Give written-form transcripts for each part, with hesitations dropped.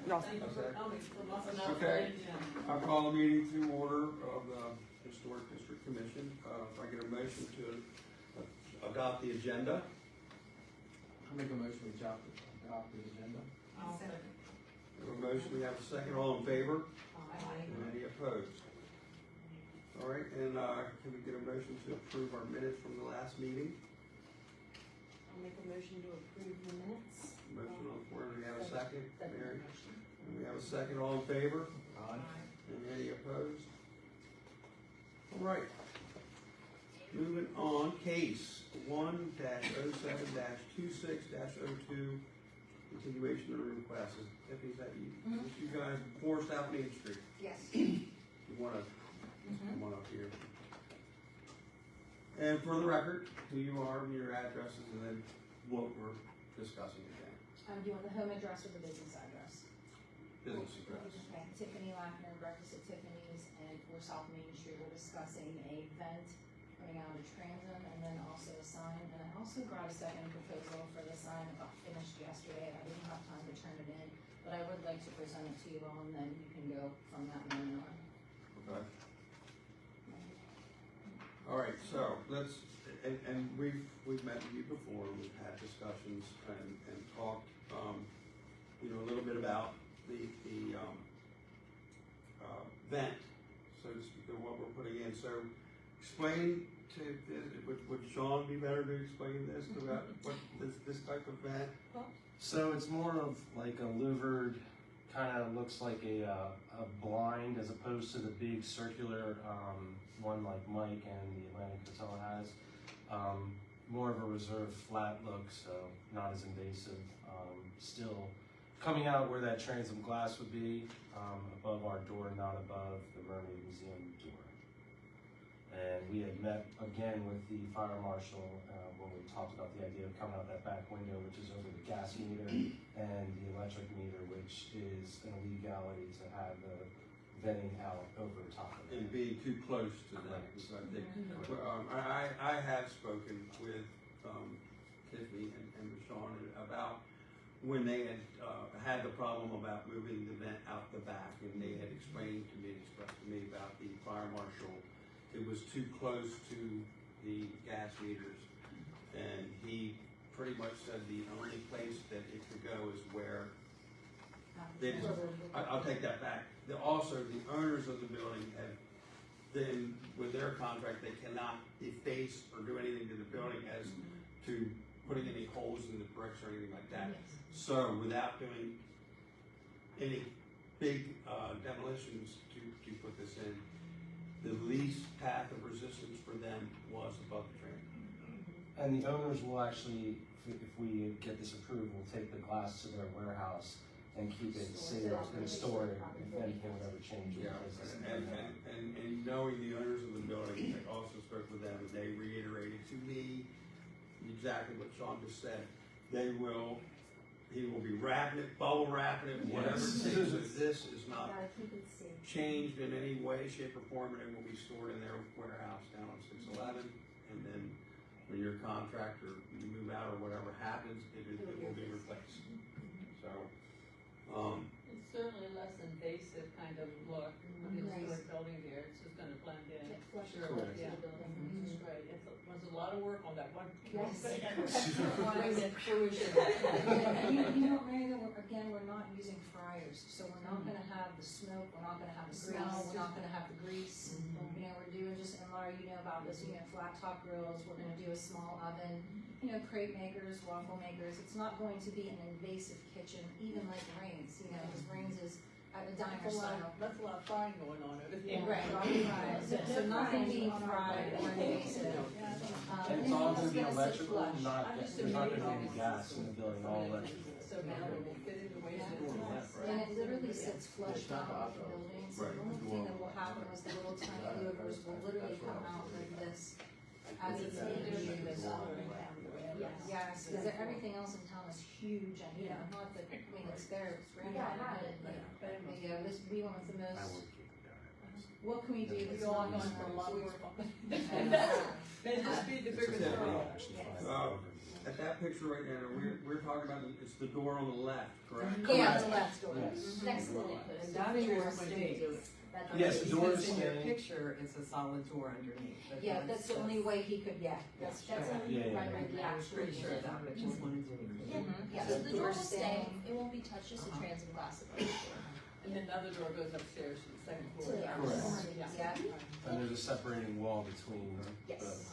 y'all. Thank you for coming. Okay, I call the meeting to order of the Historic District Commission. If I get a motion to adopt the agenda. I make a motion to adopt the agenda. I'll second. We have a motion, we have a second, all in favor? Aye. And any opposed? All right, and can we get a motion to approve our minutes from the last meeting? I'll make a motion to approve the minutes. Motion on the floor, do we have a second? Second Mary? motion. And we have a second, all in favor? Aye. And any opposed? All right. Moving on, case 1-07-26-02, continuation of the request. Tiffany, is that you? Is this you guys, 4 South Main Street? Yes. You wanna come on up here? And for the record, who you are, your addresses, and then what we're discussing today. Do you want the home address or the business address? Business address. Okay, Tiffany Lackner, Breakfast at Tiffany's, and for South Main Street, we're discussing a vent coming out of the transom, and then also a sign, and I also brought a second proposal for the sign that got finished yesterday. I didn't have time to turn it in, but I would like to present it to you all, and then you can go from that moment on. Okay. All right, so let's, and we've met with you before, we've had discussions and talked, a little bit about the vent, so to speak, of what we're putting in. So explain would Sean be better to explain this about what this type of vent? So it's more of like a louvered, kind of looks like a blind as opposed to the big circular one like Mike and the Atlantic Hotel has. More of a reserved flat look, so not as invasive. Still coming out where that transom glass would be, above our door, not above the Mermaid Museum door. And we had met again with the fire marshal when we talked about the idea of coming out that back window, which is over the gas meter and the electric meter, which is an illegality to have the venting out over top of it. And being too close to that, so I think, I have spoken with Tiffany and Sean about when they had the problem about moving the vent out the back, and they had expressed to me about the fire marshal. It was too close to the gas meters, and he pretty much said the only place that it could go is where they just, I'll take that back. Also, the owners of the building have then, with their contract, they cannot deface or do anything to the building as to putting any holes in the bricks or anything like that. So without doing any big demolitions to put this in, the least path of resistance for them was above the train. And the owners will actually, if we get this approved, will take the glass to their warehouse and keep it safe and store it if anything would ever change. Yeah, and knowing the owners of the building, I also spoke with them, and they reiterated to me exactly what Sean just said. He will be wrapping it, bubble wrapping it, whatever it takes. So this is not changed in any way, shape, or form, and it will be stored in their warehouse down on 611. And then when your contract or you move out or whatever happens, it will be replaced. So, It's certainly a less invasive kind of look of the historic building there. It's just gonna blend in. Sure. Yeah. That's right. It was a lot of work on that one. Yes. thing. Bring it fruition. Mary, we're not using fryers, so we're not gonna have the smoke, we're not gonna have the smell, we're not gonna have the grease. We're doing just, and Laura, you know about this, flat top grills, we're gonna do a small oven, crepe makers, waffle makers. It's not going to be an invasive kitchen, even like Rains, because Rains is at a diner style. That's a lot of frying going on over there. Right, so nothing being fried or invasive. And it's all gonna be electrical, there's not gonna be any gas in the building, all electrical. So now it will fit in the way that it wants. And it literally sits flush out of the building, so the only thing that will happen is the little tiny louvers will literally come out like this as it's being used. Yes, because everything else in town is huge, and not that, it's there, it's granted, but we went with the most. What can we do? We all going for a lot of work on it. And, Then just be the bigger the problem. at that picture right there, we're talking about, it's the door on the left, correct? Yeah, the left door. Yes. Next to the lamppost. And that door stays. That Yes, the door is In your staying. picture, it's a solid door underneath. The Yeah, door that's the sits. only way he could, yeah. That's Yeah. only Yeah, yeah, right yeah. where the I was actual pretty sure of door. that, but just wanted to be clear. Yeah, So so the door will door's stay, staying. it won't be touched, just a transom glass above the door. And then the other door goes upstairs to the second floor. To the Correct. Yeah. Yeah. And there's a separating wall between the. Yes.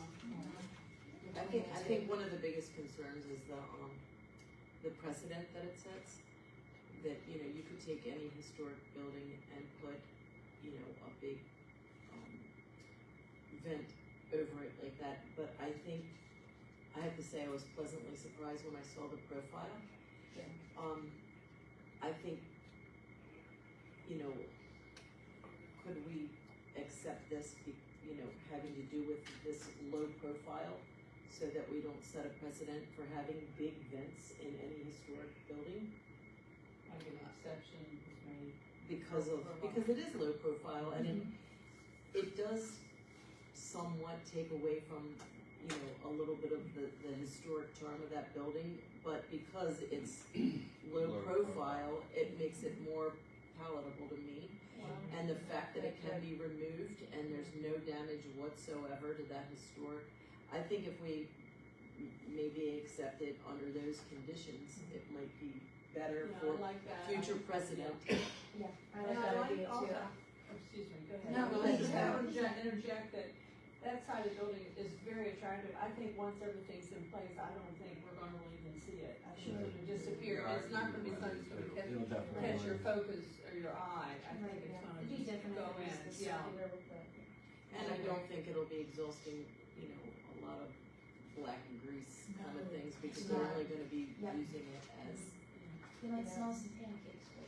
I think one of the biggest concerns is the precedent that it sets. That, you know, you could take any historic building and put, you know, a big, vent over it like that, but I think, I have to say, I was pleasantly surprised when I saw the profile. Yeah. I think, you know, could we accept this, you know, having to do with this low profile, so that we don't set a precedent for having big vents in any historic building? Like an exception was made. Because it is low profile, and it does somewhat take away from, you know, a little bit of the historic charm of that building, but because it's low profile, it makes it more palatable to me. And the fact that it can be removed and there's no damage whatsoever to that historic, I think if we maybe accept it under those conditions, it might be better Yeah, for I like that. future precedent. Yeah, I And like I that like idea also, too. oh, excuse me, go ahead. No, I please, just go. want to interject that side of the building is very attractive. I think once everything's in place, I don't think we're gonna really even see it. I think it'll disappear. Yeah, It's not gonna be something that's gonna catch, It'll definitely. catch your focus or your eye. I Right, think it's yeah. gonna It'd be just different go if it in, was the yeah. circular with the. And I don't think it'll be exhausting, you know, a lot of black and grease kind of things, because they're No. only gonna be Yeah. using it as. You might smell some pancakes, but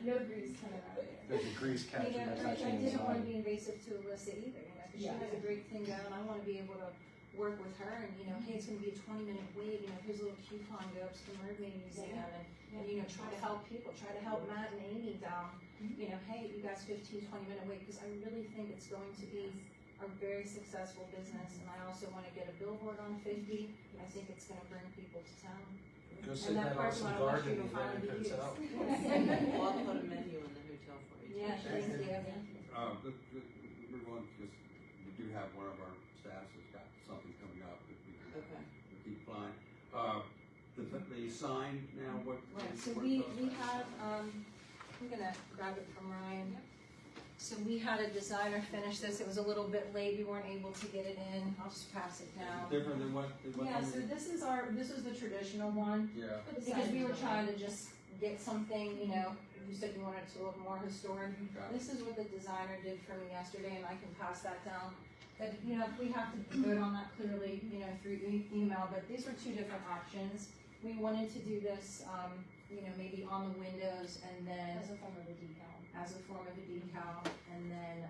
no grease coming out of there. There's a grease catcher You know, that's I actually didn't wanna inside. be invasive to Alyssa either, you know, cause she Yeah. has a great thing going, I wanna be able to work with her and, you know, hey, it's gonna be a 20-minute wait, you know, here's a little coupon, go up to the Mermaid Museum and, you know, try to help people, try to help Matt and Amy down, you know, hey, you guys 15-20 minute wait, cause I really think it's going to be a very successful business, and I also wanna get a billboard on 50, I think it's gonna bring people to town. Go And sit that that parking awesome lot, I want you garden to in finally the be used. hotel. Well, I'll put a menu in the hotel for you. Yeah, thank you. We're going, because we do have one of our staffs has got something coming up that we can Okay. keep flying. The sign now, what? Right, so what we goes- have, I'm gonna grab it from Ryan. So we had a designer finish this, it was a little bit late, we weren't able to get it in, I'll just pass it down. Different than what? Yeah, so this was the traditional one, Yeah, because we were trying to just get something, you know, you said you wanted to look more historic. got it. This is what the designer did for me yesterday, and I can pass that down. But, you know, if we have to vote on that clearly, you know, through email, but these were two different options. We wanted to do this, you know, maybe on the windows and then As a form of a decal, as a form of a decal, and then,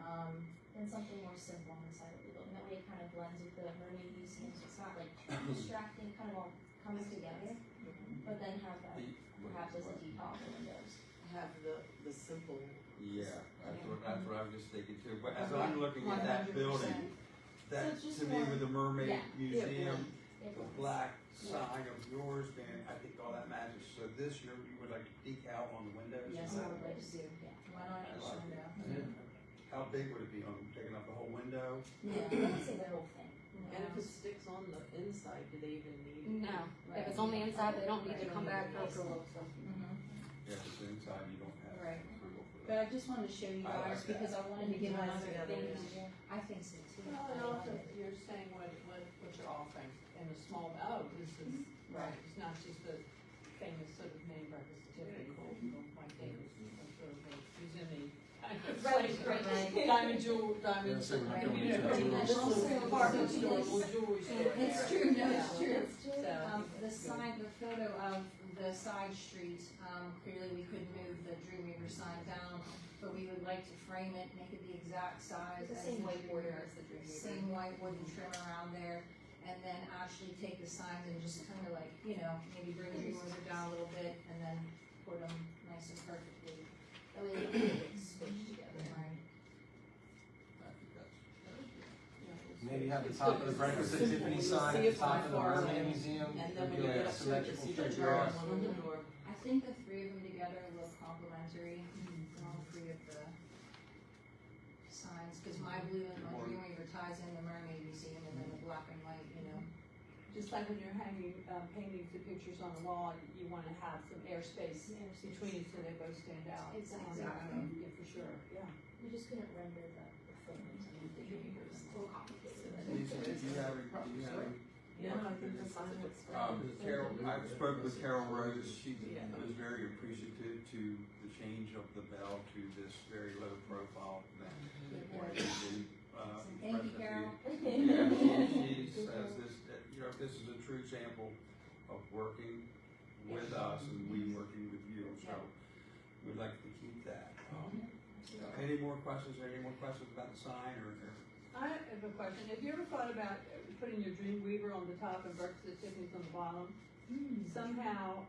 and something more simple on the side of the building, that way it kind of blends with the Mermaid Museum, so it's not like distracting, kind of all comes together. But then have that perhaps as a decal on the windows. Have the simple. Yeah, that's what I was just thinking too, but as I'm looking at that 100%. building, that, So it's just to me, more- with the Mermaid yeah. Museum, It the blends. black sign of yours, man, I think all that matches. So this, you would like decal on the windows? yes, Is I that- would like to do, Yeah. one on each window. How big would it be on, taking up the whole window? Yeah, I wouldn't say the whole thing. And if it sticks on the inside, do they even need? No, if it's on the inside, they don't need to come back for approval, so. Mhm. Yeah, if it's inside, you don't have Right. approval for But that. I just wanted to show you I like guys, that. because I wanted to give Ties another together, thing, yeah. I think so too. Well, and also, you're saying what you're offering in a small, oh, this is, right, it's not just a famous sort of name breakfast, typical, like they, sort of, who's in the kind of Right, place, right. diamond jewel, diamond, Yeah, so we're not you gonna know, use pretty that much jewel. little Also, department it's- store, little jewelry store. It's true, no, it's Yeah. true. It's true. So- The sign, the photo of the side street, clearly we could move the Dreamweaver sign down, but we would like to frame it, make it the exact size The as same the white border as Dreamweaver. the Dreamweaver. Same white wooden trim around there, and then actually take the signs and just kind of like, you know, maybe bring Dreamweaver down a little bit, and then put them nice and perfectly. That way they don't get squished together. Right. I think that's, Maybe have the top of the Breakfast at Tiffany sign at the top of the Mermaid Museum. And then There'd when be you like get a up to it, just symmetrical see the figure. jar and one on the door. I think the three of them together look complementary, all three of the signs, cause my blue and my Dreamweaver ties in the Mermaid Museum, and then the black and white, you know. Just like when you're hanging, paintings and pictures on the wall, you wanna have some airspace between so they both stand out. Exactly. Yeah, for sure, yeah. We just couldn't render the photos and the dreamers. It's a little complicated. Lisa, do you have any? Yeah, I think the sign looks great. Carol, I spoke with Carol Rose, she Yeah. was very appreciative to the change of the bell to this very low profile thing. Thank you, Carol. Yeah, she says this, this is a true example of working with us and we working with you, so we'd like to keep that. Any more questions about the sign or? I have a question. Have you ever thought about putting your Dreamweaver on the top and Breakfast at Tiffany's on the bottom? Somehow,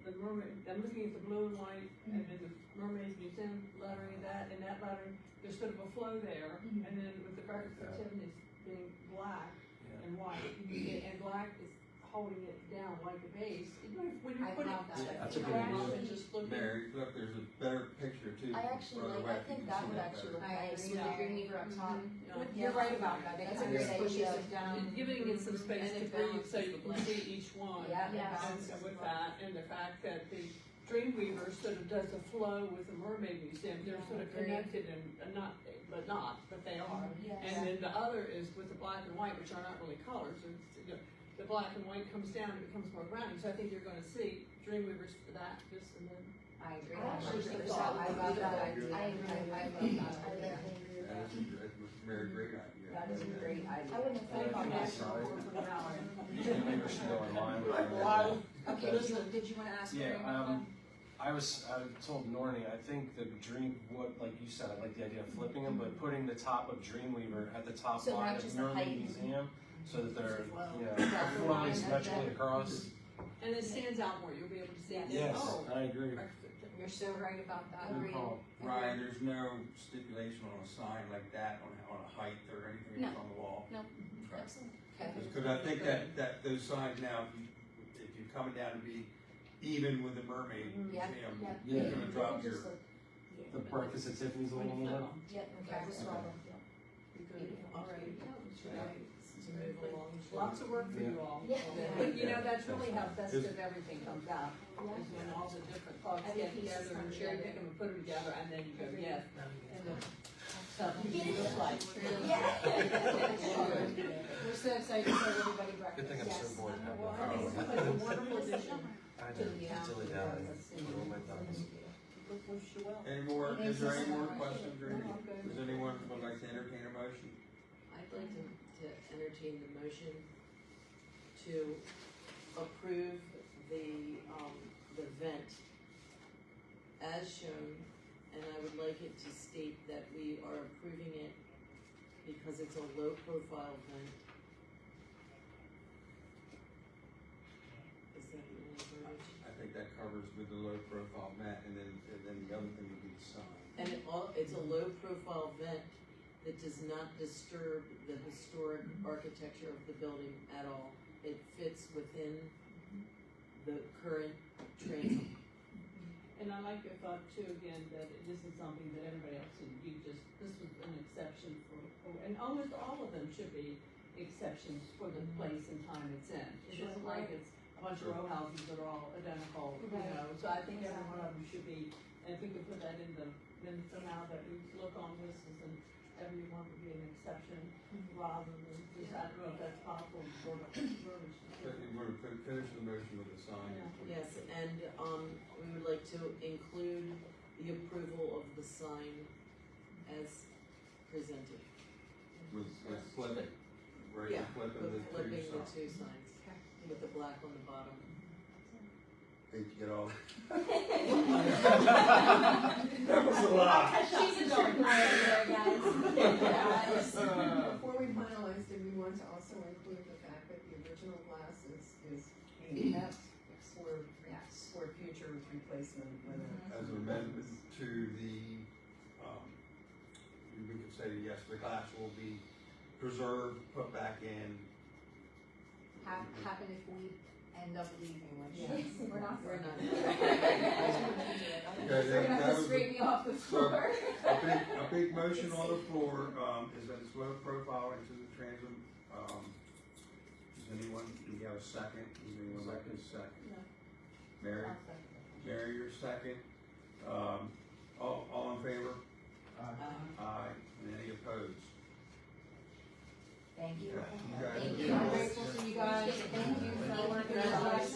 the mermaid, I'm looking at the blue and white, and then the Mermaid Museum lettering that, and that lettering, there's sort of a flow there, and then with the Breakfast at Tiffany's being black and white, and black is holding it down like a base. When you're I putting love that. That's a good black idea. and just looking. Mary, look, there's a better picture too. I actually further like, away I if you think can that see would that actually better. look I nice agree. with the Dreamweaver up top. You're right about that, they That's kind a of great pushes idea. it down. Giving it some space And to it breathe so you balances can the see each one. Yeah, it Yeah. balances And the with black. that, and the fact that the Dreamweaver sort of does a flow with the Mermaid Museum, they're sort of Agreed. connected and not, but they are. Yes. And then the other is with the black and white, which are not really colors, the black and white comes down and becomes more grounding, so I think you're gonna see Dreamweavers for that, just, and then. I agree. I actually think So that I would love be that good. idea. I agree. I love that I idea. definitely agree with That that. is a very great idea. That is a great idea. I wouldn't have thought about that. Sorry. Wow. Dreamweaver should go online. Okay, did you wanna ask? Yeah, Mary? I told Nornie, I think the like you said, I like the idea of flipping them, but putting the top of Dreamweaver at the top So line not of just the Mermaid height. Museum, so that they're, Yeah. flowing symmetrically across. And it stands out more, you'll be able to see it. Yes, Oh, I agree. You're so right about that. Good call. Ryan, there's no stipulation on a sign like that on a height or anything that's on the wall? No. Okay. Excellent. Okay. Because I think that those signs now, if you're coming down to be even with the Mermaid Yeah. Museum, Yeah. you're gonna drop your, Just look- The Breakfast at Tiffany's a little more. Yep, Okay. just saw them, yeah. all right. To move along. Lots of work for you all. Yeah. But you know, that's really how best of everything comes out, is when all the different thoughts Every get piece together come and cherry together. pick them and put them together, and then you go, Agreed. yes. And then something you look like. We're so excited to serve everybody breakfast. Good thing I'm so Yes. bored. of Well, having I think that. it's a wonderful addition I to know, the just dilly dally. town. Roll my thumbs. Wish you well. any more, is there any more questions or No, anything? I'm good. Does anyone would like to entertain a motion? I'd like to entertain the motion to approve the vent as shown, and I would like it to state that we are approving it because it's a low profile vent. Is that the only verbiage? I think that covers with the low profile vent and then the other thing would be the sign. And it's a low profile vent that does not disturb the historic architecture of the building at all. It fits within the current transom. And I like your thought too, again, that this is something that everybody else, this was an exception for, and almost all of them should be exceptions for the place and time it's in. It isn't like it's a bunch of row houses that are all identical, you Right. know, so I think every one of them should be, and if we could put that in then somehow that we look on this as every one would be an exception, rather than just, I don't know if that's possible, sort of, verbiage. But you want to finish the motion with the sign? Yeah. Yes, and, we would like to include the approval of the sign as presented. With flipping, right, Yeah, flipping with the two flipping the signs. two signs, with the black on the bottom. Hate to get all. That was a lot. She's a dark player there, guys. Before we finalize, did we want to also include the fact that the original glass is handicapped for future replacement when As an amendment to the, we could say, yes, the glass will be preserved, put back in. Happen if we end up leaving, which We're not. We're not. Okay, You're gonna that have to was scrape me off the floor. a big motion on the floor, is that it's low profile into the transom, does anyone, do you have a second? Does anyone like a second? No. Mary, Mary, your second, all in favor? Aye, and any opposed? Thank you. Okay. Thank you. I'm grateful to you guys. Thank you for working with us.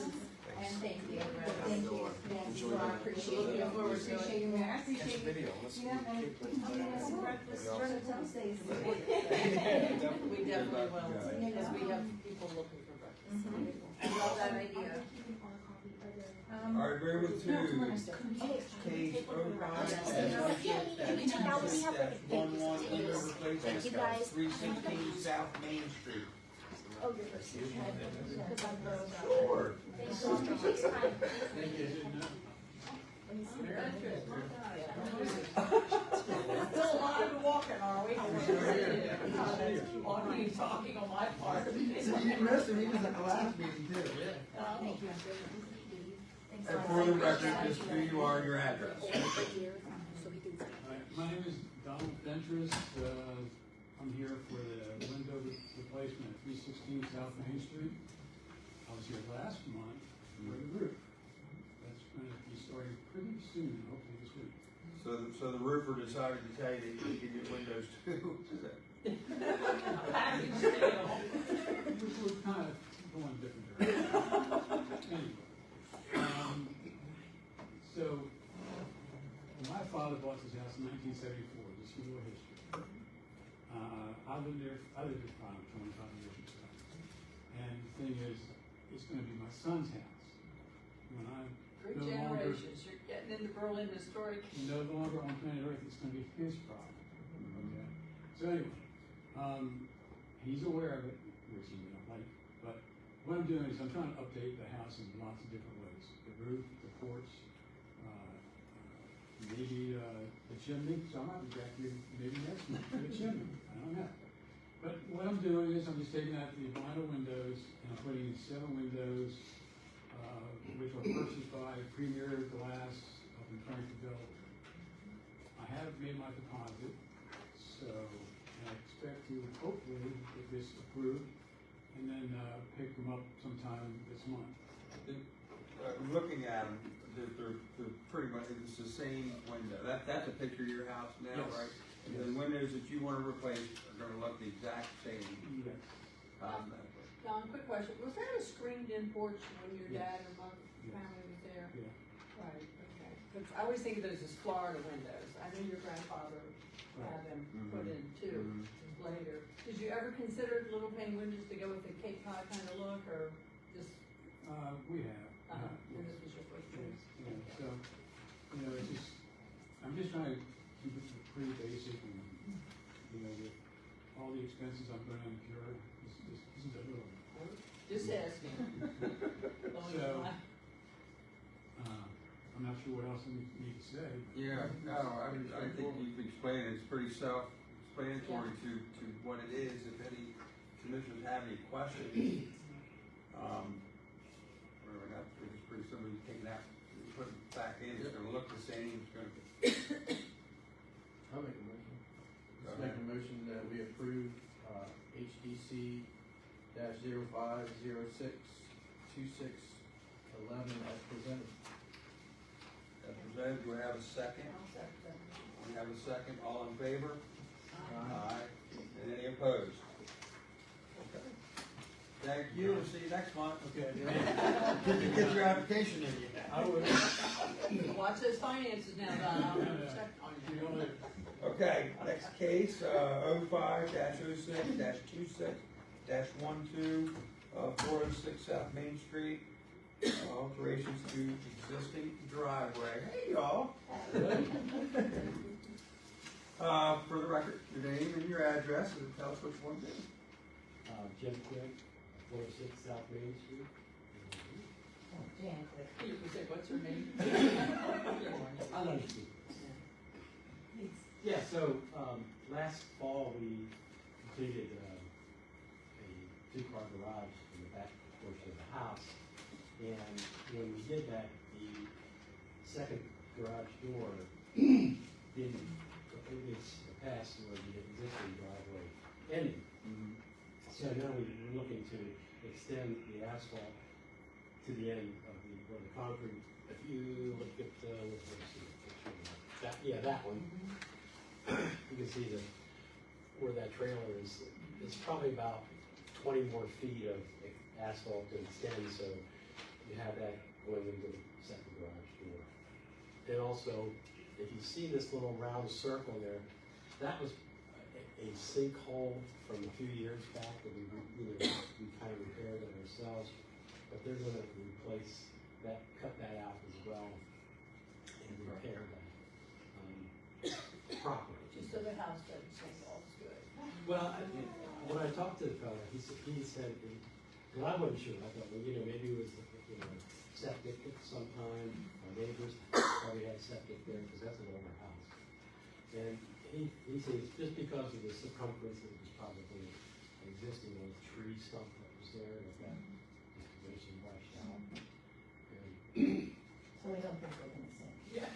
And thank you. Thank you. Thank you. I appreciate you. I appreciate you, Mayor. I appreciate you. Video, let's You know, and coming with some breakfast during the Tuesdays. We definitely will, because we have people looking for breakfast. I love that idea. Our agreement to case 05-06-11 window replacement at 316 South Main Street. Oh, you're first. Sure. Still alive and walking, are we? Walking and talking on my part. So you missed him, he was at the last meeting too. Thank you. And for the record, just who you are, your address. My name is Donald Ventress. I'm here for the window replacement at 316 South Main Street. I was here last month for the roof. That's going to be starting pretty soon, hopefully this week. So the roofer decided to tell you that you could get windows too. We're kind of going a different direction. Anyway, so my father bought this house in 1974. Just a little history. I lived there for 25 years or so. And the thing is, it's going to be my son's house. When I'm Three no longer, generations, you're getting into Berlin historic. no longer on planet Earth, it's going to be his problem. Okay. So anyway, he's aware of it, which he may not like. But what I'm doing is I'm trying to update the house in lots of different ways: the roof, the porch, maybe the chimney. So I might be back here maybe next month for the chimney. I don't know. But what I'm doing is I'm just taking out the vinyl windows and I'm putting in 7 windows, which were purchased by Premier Glass up in Frankfurtville. I have made my deposit, so I expect to hopefully get this approved and then pick them up sometime this month. Looking at them, they're pretty much, it's the same window. That's a picture of your house now, Yes. right? And the windows that you want to replace are going to look the exact same. Yes. Cosmetically. Don, quick question, was that a screened-in porch when your dad and mom Yes. family was there? Yeah. Right, okay. 'Cause I always think of those as Florida windows. I knew your grandfather had them put in too, later. Did you ever consider little pane windows to go with the Cape Cod kind of look, or just, We have. and this was your first choice? Yeah, so, it's just, I'm just trying to keep it pretty basic and, with all the expenses I'm going to incur, this isn't a little. Just asking. So, I'm not sure what else I need to say. Yeah, no, I think you've explained it. It's pretty self-explanatory to what it is. If any commissioners have any questions, it's pretty simple. You take it out, you put it back in, it's gonna look the same, it's gonna. I'll make a motion. Go Let's make ahead. a motion that we approve, HDC -05-06-2611 as presented. As presented, do I have a second? We have a second, all in favor? Aye. And any opposed? Okay. Thank you, and see you next month. Okay. Get your application in yet. I would. Watch those finances now, Don, I'll check on You you. know, like, Okay, next case, 05-06-26-12, 406 South Main Street, alterations to existing driveway. Hey, y'all. For the record, your name and your address, and tell us what you want to do. Jim Quick, 406 South Main Street. You can say, what's her name? I know you. Yeah, so, last fall, we completed, two-car garage in the back portion of the house. And when we did that, the second garage door didn't, it's past where the existing driveway ended. So now we're looking to extend the asphalt to the end of the, where the concrete, if you look at, let's see the picture of that, yeah, that one. You can see where that trailer is, it's probably about 20 more feet of asphalt to extend, so you have that going into the second garage door. And also, if you see this little round circle there, that was a sinkhole from a few years back that we kind of repaired it ourselves, but they're gonna replace that, cut that out as well, and repair that, properly. Just so the house doesn't sink all, it's good. Well, when I talked to the fella, he said, and I wasn't sure, I thought, well, maybe it was, septic at some time, our neighbors probably had septic there, because that's an older house. And he says, just because of the circumference, it was probably an existing old tree stump that was there, that information washed out. And, So we don't think we're gonna sink. yeah.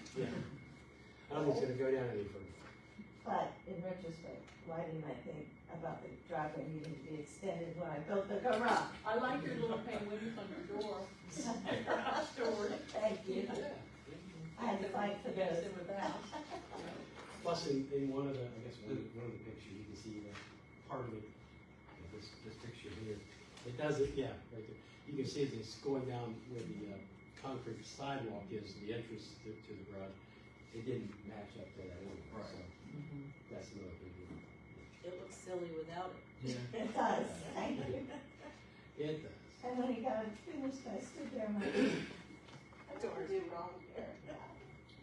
I don't think it's gonna go down any further. But in retrospect, why didn't I think about the driveway needing to be extended when I built the garage? I like your little pane windows on your door, garage door. Thank you. I had to fight for Yes, those. in with the house. Plus, in one of the, I guess, one of the pictures, you can see that part of it, this picture here, it does it, yeah, right there. You can see it's going down where the concrete sidewalk is, the entrance to the garage. It didn't match up to that anyway, so that's another big deal. It looks silly without it. Yeah. It does, thank you. It does. And when he got it finished, I stood there and went, I don't do wrong here.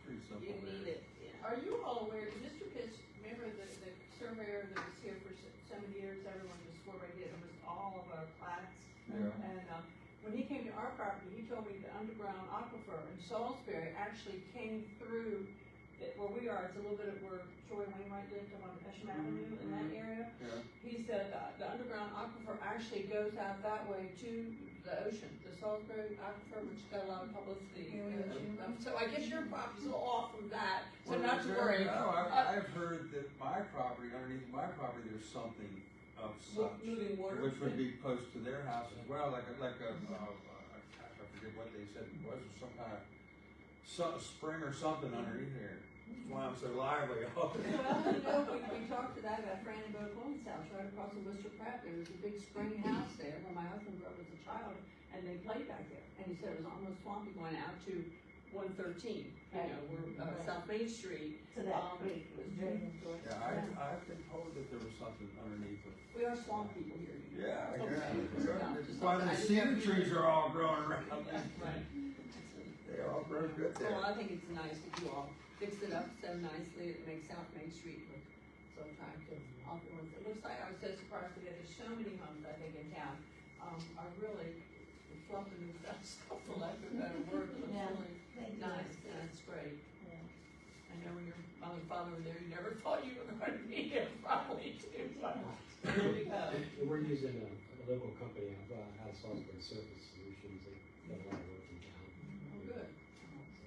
Pretty simple. You need there. it, yeah. Are you all aware, Mr. Pitts, remember the surveyor that was here for so many years, everyone just swore by it, it was all of our plats? Yeah. And, when he came to our property, he told me the underground aquifer in Salisbury actually came through where we are. It's a little bit of where Troy Wainwright lived on Esham Avenue in that area. Yeah. He said the underground aquifer actually goes out that way to the ocean, the Salisbury aquifer, which got a lot of publicity. So I guess your property's a little off from that, so Well, not to worry. No, I've heard that my property, underneath my property, there's something of such, Moving water. which would be close to their house as well, like a, I forget what they said it was some kind of spring or something underneath here. That's why I'm so lively. Well, we talked to that about Fran and Bo Coleman's house, right across from Mr. Pratt. There was a big spring house there when my husband grew up as a child, and they played back there. And he said it was almost swampy going out to 113, where South Main Street. To that creek, it was draining towards. Yeah, I've been told that there was something underneath it. We are swamp people here. Yeah, Just why the something I cedar didn't know. trees are all growing around. Right. They all grow good there. Well, I think it's nice that you all fixed it up so nicely. It makes South Main Street look so attractive. It looks like, I was so surprised to get there's so many homes, I think, in town, are really fluffing themselves up, for lack of a better word. It looks Yeah, really they do. nice, and it's great. Yeah. I know when your mother and father were there, you never thought you were going to be there, probably too, but here we go. And we're using a local company out of Salisbury, Surface Solutions, they got a lot of work in town. Oh, good.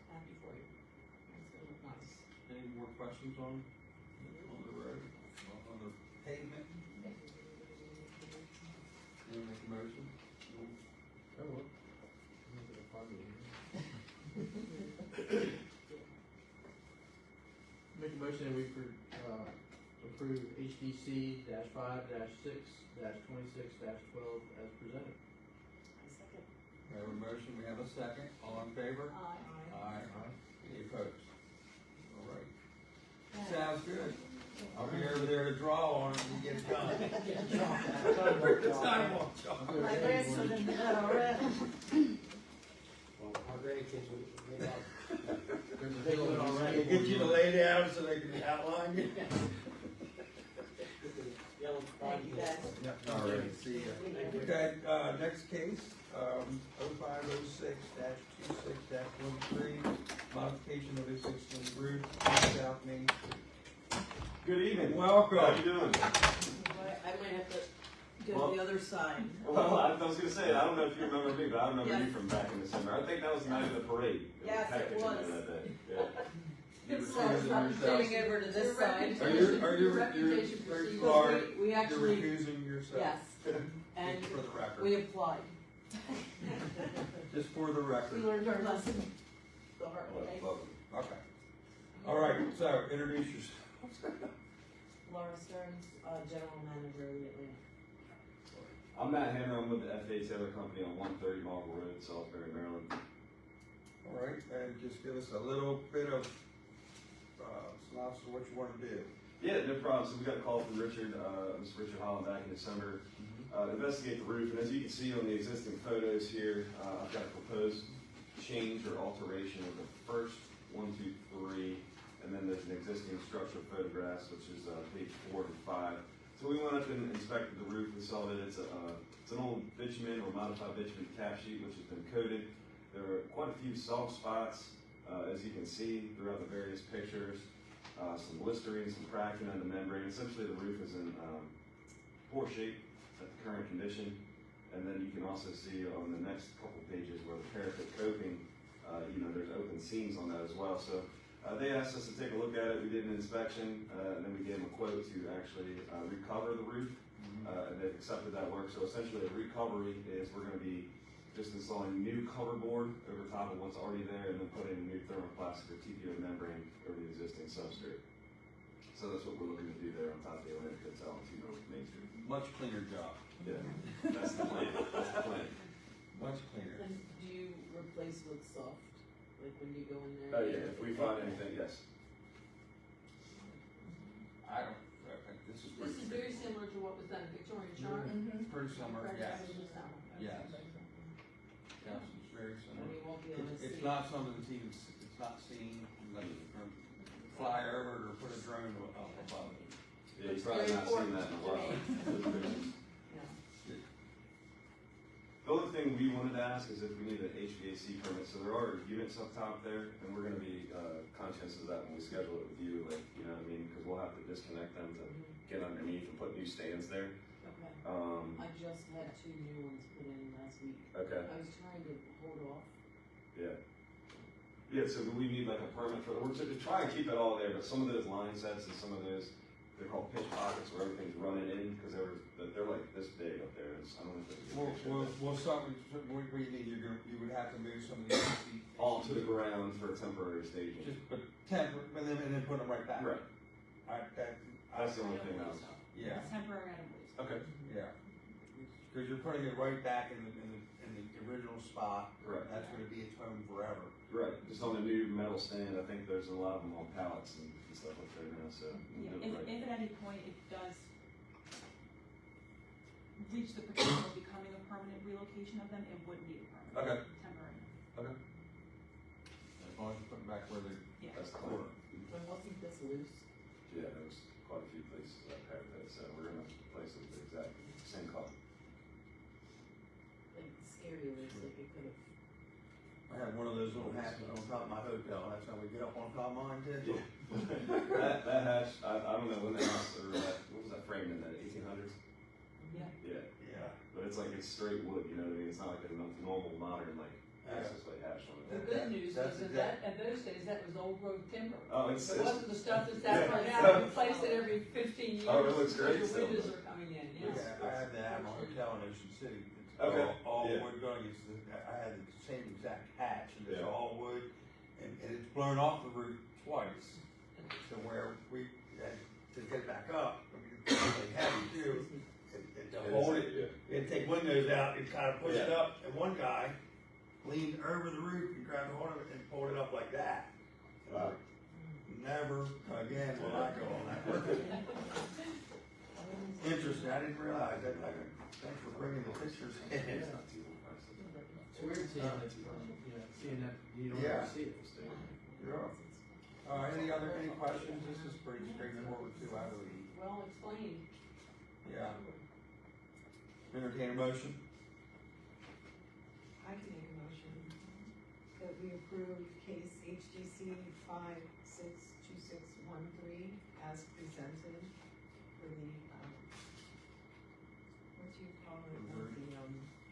Happy for you. It's gonna look nice. Any more questions on the road, on the pavement? Anyone make a motion? Oh, well. Look at the parking here. Make a motion that we approve HDC -5-6-26-12 as presented. We have a motion, we have a second, all in favor? Aye. Aye. Any opposed? All right. Sounds good. I'll be over there to draw on it and get it done. Sidewalk chalk. My grandchildren did that already. Well, our grandkids, we love. There's a They do it already. Get you to lay down so they can outline you. Yellow Thank you, guys. All right, see ya. Okay, next case, 0506-26-13, modification of existing roof, South Main Street. Good evening. Welcome. How you doing? I might have to because the other side. Well, I was gonna say, I don't know if you remember me, but I remember Yes. you from back in December. I think that was the night of the parade. Yes, it hectic in was. there that day. Yeah. You It's recusing yourself? coming over to this side. Are you, Your reputation precedes you are, We you're actually, recusing yourself? yes, and Just for the record. we applied. Just for the We record. learned our lesson the hard way. Lovely. Okay. All right, so introduce yourself. Laura Stearns, General Manager of the Atlanta. I'm Matt Hammer. I'm with the F.A. Taylor Company on 130 Marble Road, Salisbury, Maryland. All right, and just give us a little bit of synopsis of what you want to do. Yeah, no problem. So we got a call from Richard, Mr. Richard Holland back in December, to investigate the roof. And as you can see on the existing photos here, I've got a proposed change or alteration of the first 1, 2, 3, and then there's an existing structural photographs, which is page 4 and 5. So we went up and inspected the roof. We saw that it's an old bitumen or modified bitumen cap sheet, which has been coated. There are quite a few soft spots, as you can see throughout the various pictures. Some blistering, some cracking on the membrane. Essentially, the roof is in poor shape at the current condition. And then you can also see on the next couple pages where the parapet coping, there's open seams on that as well. So they asked us to take a look at it. We did an inspection, and then we gave them a quote to actually recover the roof. And they've accepted that work. So essentially, a recovery is we're going to be just installing new cover board over top of what's already there, and then putting a new thermoplastic or TPO membrane over the existing substrate. So that's what we're looking to do there on top of the Atlantic Hotel on T-Mobile Main Street. Much cleaner job. Yeah, that's the plan. That's the plan. Much cleaner. And do you replace with soft, like when you go in there? Oh yeah, if we find anything, yes. I don't, this is This pretty, is very similar to what was done in Victorian Charm. pretty similar, yes. Yes. Yes. Yes, it's very And similar. you won't be able to see. It's not something that's even, it's not seen, like, fly over it or put a drone up above it. Yeah, you've probably not seen that in a while. Yeah. The only thing we wanted to ask is if we need an HVAC permit. So there are units up top there, and we're gonna be conscious of that when we schedule it with you, like, you know what I mean? Because we'll have to disconnect them to get underneath and put new stands there. Okay. Um, I just had 2 new ones put in last week. okay, I was trying to hold off. yeah. Yeah, so we need like a permit for, we're to try and keep it all there, but some of those line sets and some of those, they're called pitch pockets where everything's running in, because they're like this big up there. I don't know if it's. We'll start with, what you need, you would have to move some of the All to the ground for temporary staging. just, but and then put them right back. Right, that's the only thing else. Yeah, Temporary items. Okay, yeah. Cause you're putting it right back in the original spot. Correct. That's gonna be its home forever. right, just on the new metal stand, I think there's a lot of them on pallets and stuff up there now, so. Yeah, we'll do it right. if at any point it does reach the potential of becoming a permanent relocation of them, it would be a permanent. Okay. Temporary. As long as you put them back where they're. Yeah. That's the plan. But wasn't this loose? Yeah, there was quite a few places that had that, so we're gonna place it the exact same color. Like scary loose, like it could have. I had one of those little hatches on top of my hotel, that's how we get up on top of mine too. That hatch, I don't know when that house, or what was that framed in, the 1800s? Yeah. Yeah, Yeah. but it's like, it's straight wood, you know what I mean? It's not like a normal modern, like, access plate hatch on The it. good news That's is that at those days, that was old growth timber. Oh, it's, It wasn't the stuff that's out Yeah. right now, we replace it every 15 years. Oh, it looks great because still. the windows are coming in, yes. Yeah, I had to have my hotel in Ocean City. It's Okay, all yeah. wood going, I had the same exact hatch, and it's Yeah. all wood, and it's blown off the roof twice. So where we had to get back up, I mean, it's really heavy too, and to hold it, Yeah. and take windows out and kind of push it Yeah. up, and one guy leaned over the roof and grabbed hold of it and pulled it up like that. Wow. Never again will I go on that roof. Interesting, I didn't realize that, thanks for bringing the pictures in. It's weird seeing that, seeing that, you don't Yeah. ever see it. Sure. Any questions? This is pretty straightforward too, I believe. Well explained. Yeah. Entertain a motion? I can make a motion that we approve case HGC 562613 as presented for the, what's do you call it,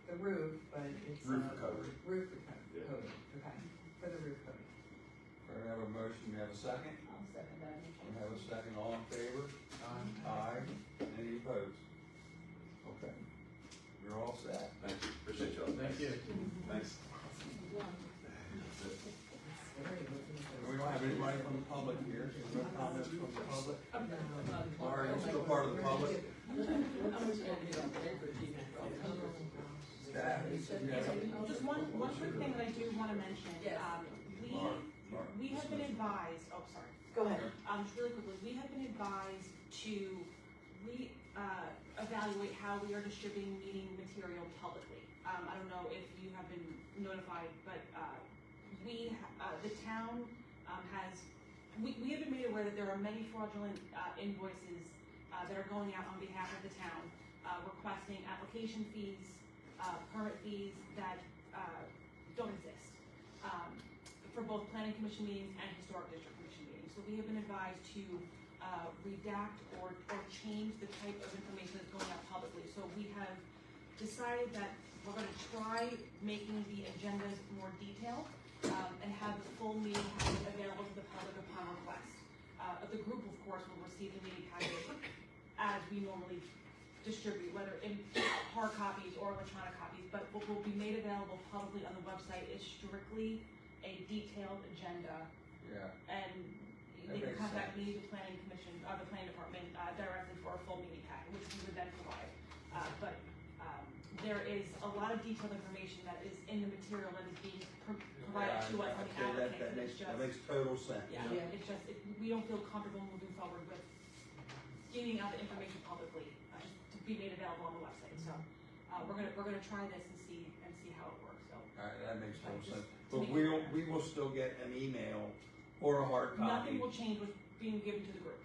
the roof, but it's. Roof recovery. Roof recovery, Yeah. okay, for the roof coating. We have a motion, we have a second? I'll second that. We have a second, all in favor? Aye. Any opposed? Okay. You're all set. Thank you, appreciate y'all. Thank you. Thanks. We don't have anybody from the public here, no comments from the public? Laura, you still part of the public? Staff? Just one quick thing that I do wanna mention. Yes. We have been advised, oh, sorry. Go ahead. Just really quickly, we have been advised to evaluate how we are distributing meeting material publicly. I don't know if you have been notified, but, the town, we have been made aware that there are many fraudulent, invoices, that are going out on behalf of the town, requesting application fees, permit fees that, don't exist. For both planning commission meetings and historic district commission meetings. So we have been advised to redact or change the type of information that's going out publicly. So we have decided that we're gonna try making the agendas more detailed and have the full meeting packet available to the public upon request. The group, of course, will receive the meeting packet as we normally distribute, whether in hard copies or electronic copies, but what will be made available publicly on the website is strictly a detailed agenda, Yeah. and they can contact me, the planning commission, the planning department, directly for a full meeting packet, which we would then provide. But there is a lot of detailed information that is in the material that is being provided to us on the applicant, and it's just. That makes total sense. Yeah, it's just, we don't feel comfortable moving forward with giving out the information publicly, just to be made available on the website, so, we're gonna try this and see how it works, so. Alright, that makes total Just sense. to But make we will still get an email or a hard copy. Nothing will change with being given to the group,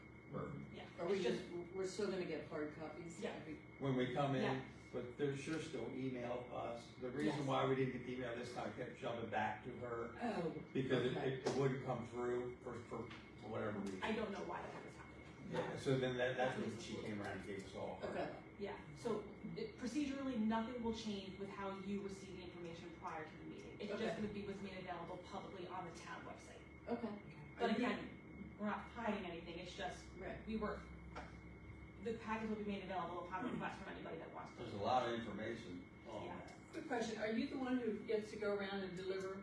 yeah. Are we It's just, we're still gonna get hard copies? Yeah. When we come in, Yeah. but they're sure still email us. The reason Yes. why we didn't get the email this time, I kept jumping back to her, Oh, because Okay. it wouldn't come through for whatever reason. I don't know why that was happening. Yeah, so then that's when she came around and gave us all. her. okay. Yeah, so procedurally, nothing will change with how you receive the information prior to the meeting. It's Okay. just gonna be what's made available publicly on the town website. Okay. But again, we're not hiding anything, it's just, Right. the package will be made available upon request from anybody that wants to. There's a lot of information on Yeah. that. Quick question, are you the one who gets to go around and deliver?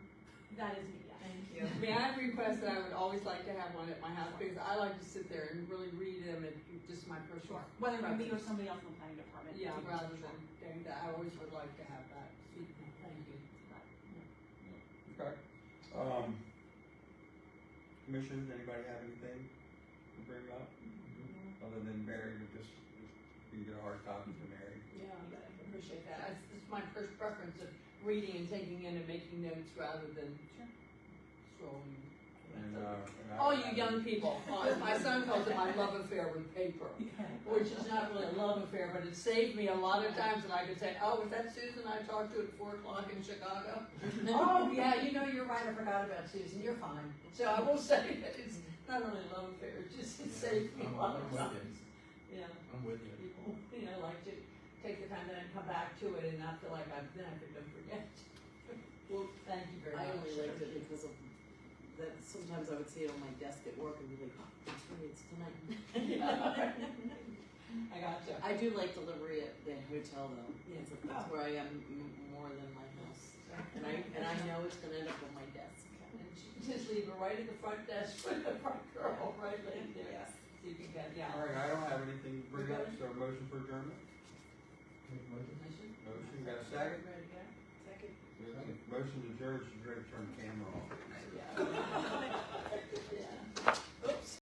That is me, yes. Thank you. May I request that I would always like to have one at my house, because I like to sit there and really read them, and just my personal. Whether it be me or preference. somebody else in the planning department. Yeah, I think rather it's than doing that, I always would like to have that. Thank you. Okay. Commissioners, anybody have anything to bring up? Other than Mary, you can get a hard copy to Mary. Yeah, I appreciate that. It's my first preference of reading and taking in and making notes rather than scrolling. All you young people, my son calls it my love affair with paper, which is not really a love affair, but it saved me a lot of times, and I could say, oh, was that Susan I talked to at 4 o'clock in Chicago? Oh, yeah, you're right, I forgot about Susan, you're fine. So I will say that it's not really a love affair, it saved me a lot of times. Yeah. I'm with you. People, like to take the time to then come back to it and not feel like I've been, I could forget. Well, thank you very much. I only liked it because of that, sometimes I would see it on my desk at work and be like, oh, that's right, it's tonight. I gotcha. I do like delivery at the hotel though. Yeah. That's where I am more than my house. And I know it's gonna end up on my desk. And just leave it right at the front desk for the front girl, right there. Yes. So you can get, yeah. Alright, I don't have anything to bring up, so a motion for adjournment? Motion? Motion, got a second? Ready to go? Second. Motion to adjourn, should turn the camera off.